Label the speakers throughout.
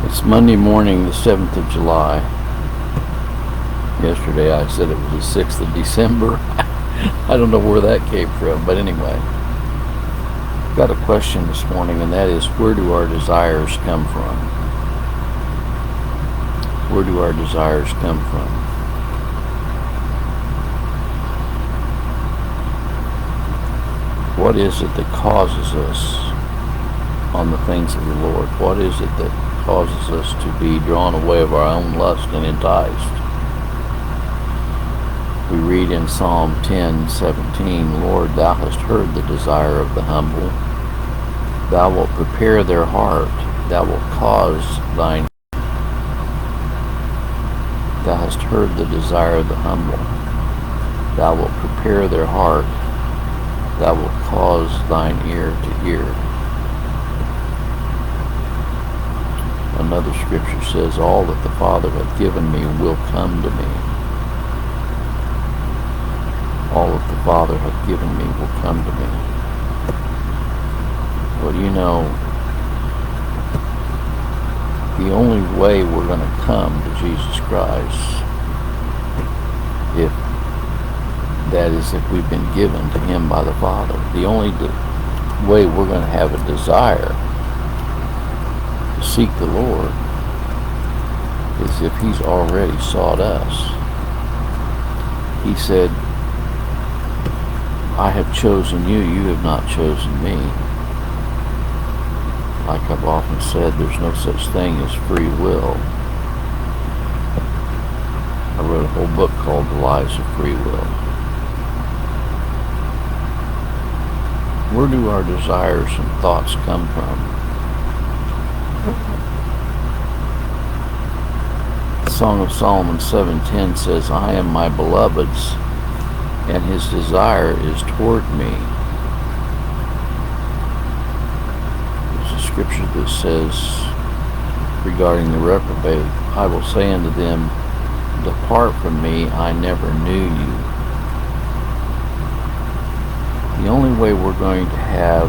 Speaker 1: It's Monday morning, the 7th of July. Yesterday I said it was the 6th of December. I don't know where that came from, but anyway. I've got a question this morning, and that is, where do our desires come from? Where do our desires come from? What is it that causes us on the things of the Lord? What is it that causes us to be drawn away of our own lust and enticed? We read in Psalm 10:17, Lord, thou hast heard the desire of the humble. Thou wilt prepare their heart. Thou wilt cause thine. Thou hast heard the desire of the humble. Thou wilt prepare their heart. Thou wilt cause thine ear to hear. Another scripture says, all that the Father hath given me will come to me. All that the Father hath given me will come to me. Well, you know, the only way we're going to come to Jesus Christ, if we've been given to Him by the Father, the only way we're going to have a desire to seek the Lord is if He's already sought us. He said, I have chosen you, you have not chosen me. Like I've often said, there's no such thing as free will. I wrote a whole book called The Lies of Free Will. Where do our desires and thoughts come from? The Song of Solomon 7:10 says, I am my beloved's, and his desire is toward me. There's a scripture that says regarding the reprobate, I will say unto them, depart from me, I never knew you. The only way we're going to have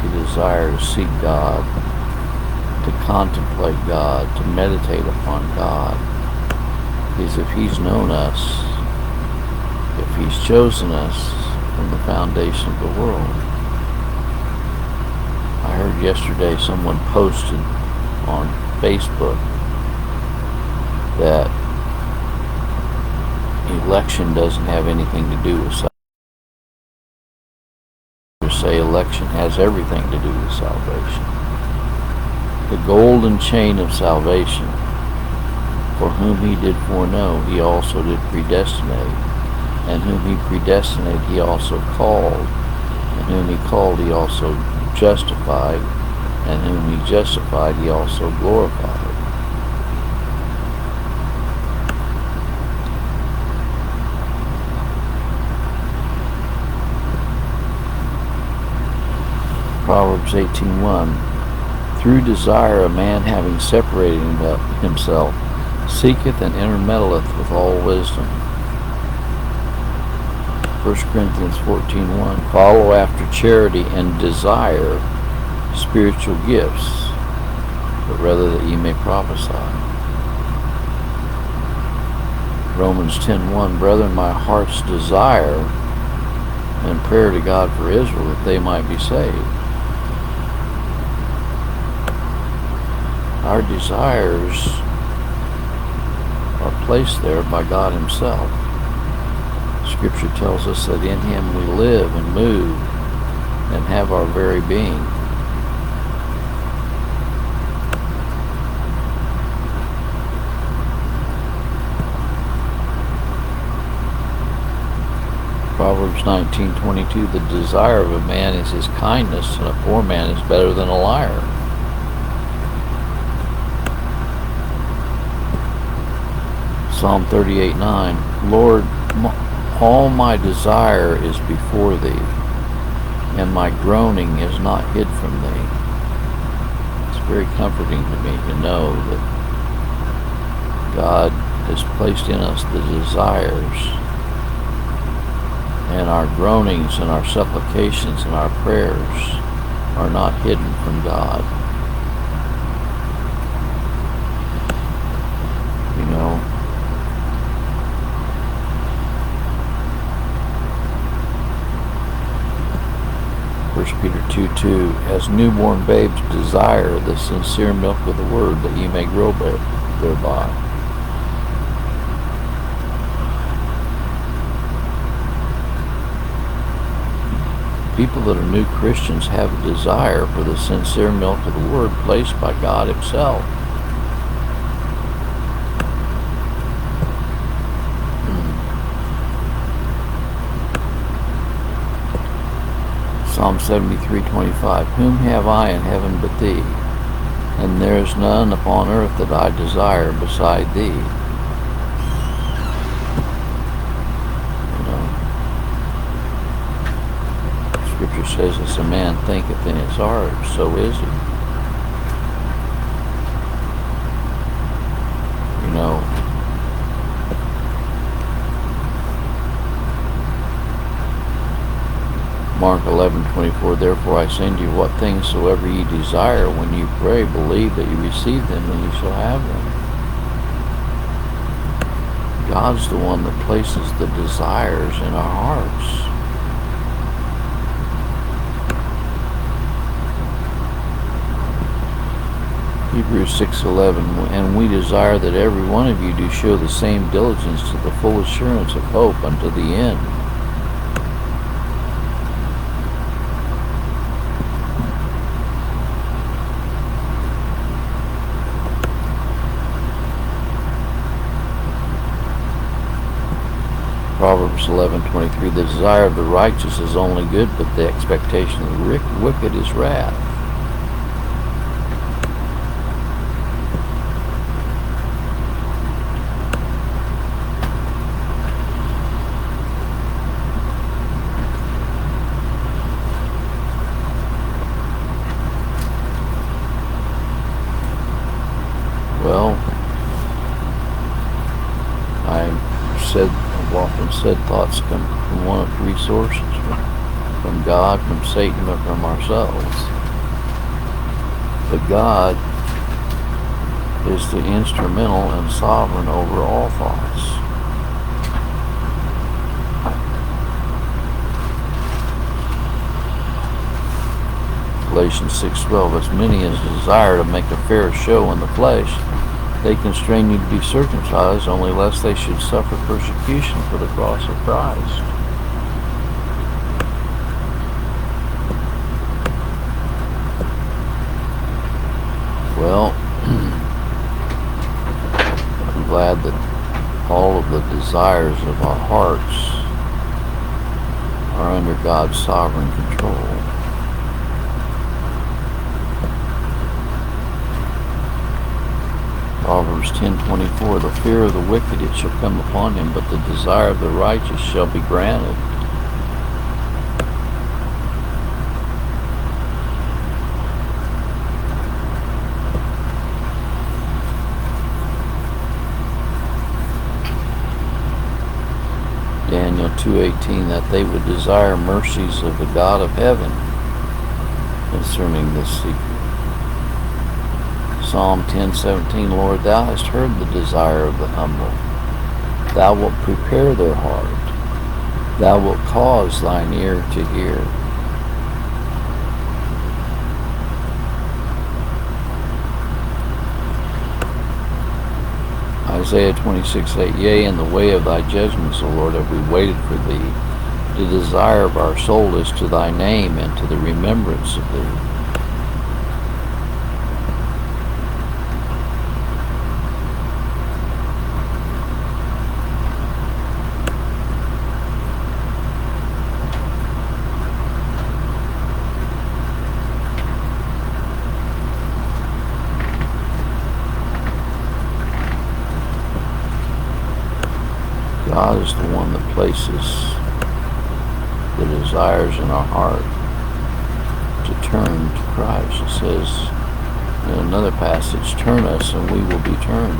Speaker 1: a desire to seek God, to contemplate God, to meditate upon God, is if He's known us, if He's chosen us from the foundation of the world. I heard yesterday someone posted on Facebook that election doesn't have anything to do with salvation. Say election has everything to do with salvation. The golden chain of salvation, for whom He did foreknow, He also did predestinate. And whom He predestinated, He also called. And whom He called, He also justified. And whom He justified, He also glorified. Proverbs 18:1. Through desire a man having separated himself seeketh and intermeddleth with all wisdom. 1 Corinthians 14:1. Follow after charity and desire spiritual gifts, but rather that ye may prophesy. Romans 10:1. Brethren, my heart's desire and prayer to God for Israel, that they might be saved. Our desires are placed there by God Himself. Scripture tells us that in Him we live and move and have our very being. Proverbs 19:22. The desire of a man is his kindness, and a poor man is better than a liar. Psalm 38:9. Lord, all my desire is before Thee, and my groaning is not hid from Thee. It's very comforting to me to know that God has placed in us the desires, and our groanings and our supplications and our prayers are not hidden from God. 2, as newborn babes desire the sincere milk of the word, that ye may grow thereby. People that are new Christians have a desire for the sincere milk of the word placed by God himself. Psalm 73:25, whom have I in heaven but thee? And there is none upon earth that I desire beside thee. Scripture says, as a man thinketh in his heart, so is he. Mark 11:24, therefore I say unto you, what things soever ye desire, when you pray, believe that you receive them, and you shall have them. God's the one that places the desires in our hearts. Hebrews 6:11, and we desire that every one of you do show the same diligence to the full assurance of hope unto the end. Proverbs 11:23, the desire of the righteous is only good, but the expectation of the wicked is wrath. Well, I've often said thoughts come from one of three sources, from God, from Satan, or from ourselves. But God is the instrumental and sovereign over all thoughts. Galatians 6:12, as many as desire to make a fair show in the flesh, they constrain you to be circumcised, only lest they should suffer persecution for the cross of Christ. Well, I'm glad that all of the desires of our hearts are under God's sovereign control. Proverbs 10:24, the fear of the wicked it shall come upon him, but the desire of the righteous shall be granted. Daniel 2:18, that they would desire mercies of the God of heaven concerning this secret. Psalm 10:17, Lord, thou hast heard the desire of the humble. Thou wilt prepare their heart. Thou wilt cause thine ear to hear. Isaiah 26:8, yea, in the way of thy judgments, O Lord, have we waited for thee. The desire of our soul is to thy name and to the remembrance of thee. God is the one that places the desires in our heart to turn to Christ. It says in another passage, turn us and we will be turned.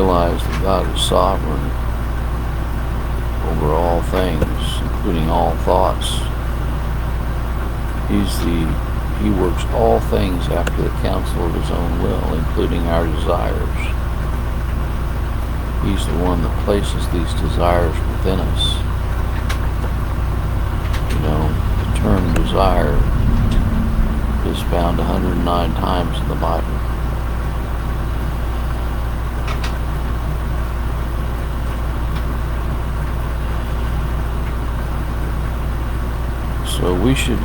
Speaker 1: realize that God is sovereign over all things, including all thoughts. He works all things after the counsel of his own will, including our desires. He's the one that places these desires within us. You know, the term desire is found 109 times in the Bible. So we should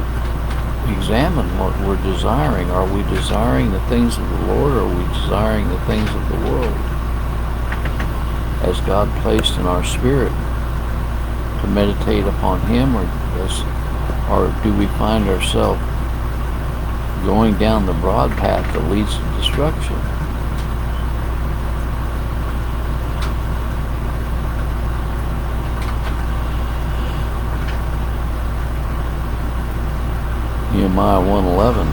Speaker 1: examine what we're desiring. Are we desiring the things of the Lord, or are we desiring the things of the world? Has God placed in our spirit to meditate upon Him, or do we find ourselves going down the broad path that leads to destruction? Nehemiah 1:11.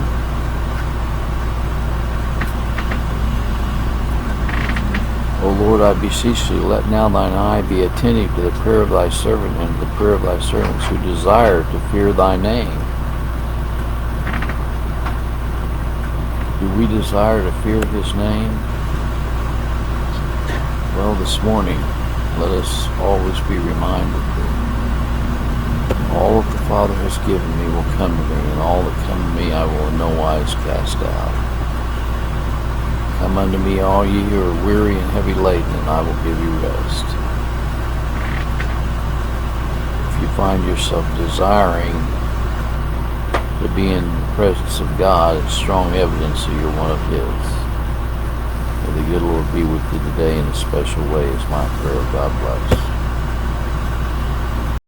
Speaker 1: O Lord, I beseech thee, let now thine eye be attentive to the prayer of thy servant and to the prayer of thy servants who desire to fear thy name. Do we desire to fear his name? Well, this morning, let us always be reminded that all that the Father has given me will come to me, and all that come to me I will in no wise cast out. Come unto me, all ye who are weary and heavy laden, and I will give you rest. If you find yourself desiring to be in the presence of God, it's strong evidence that you're one of His. May the good Lord be with you today in a special way is my prayer. God bless.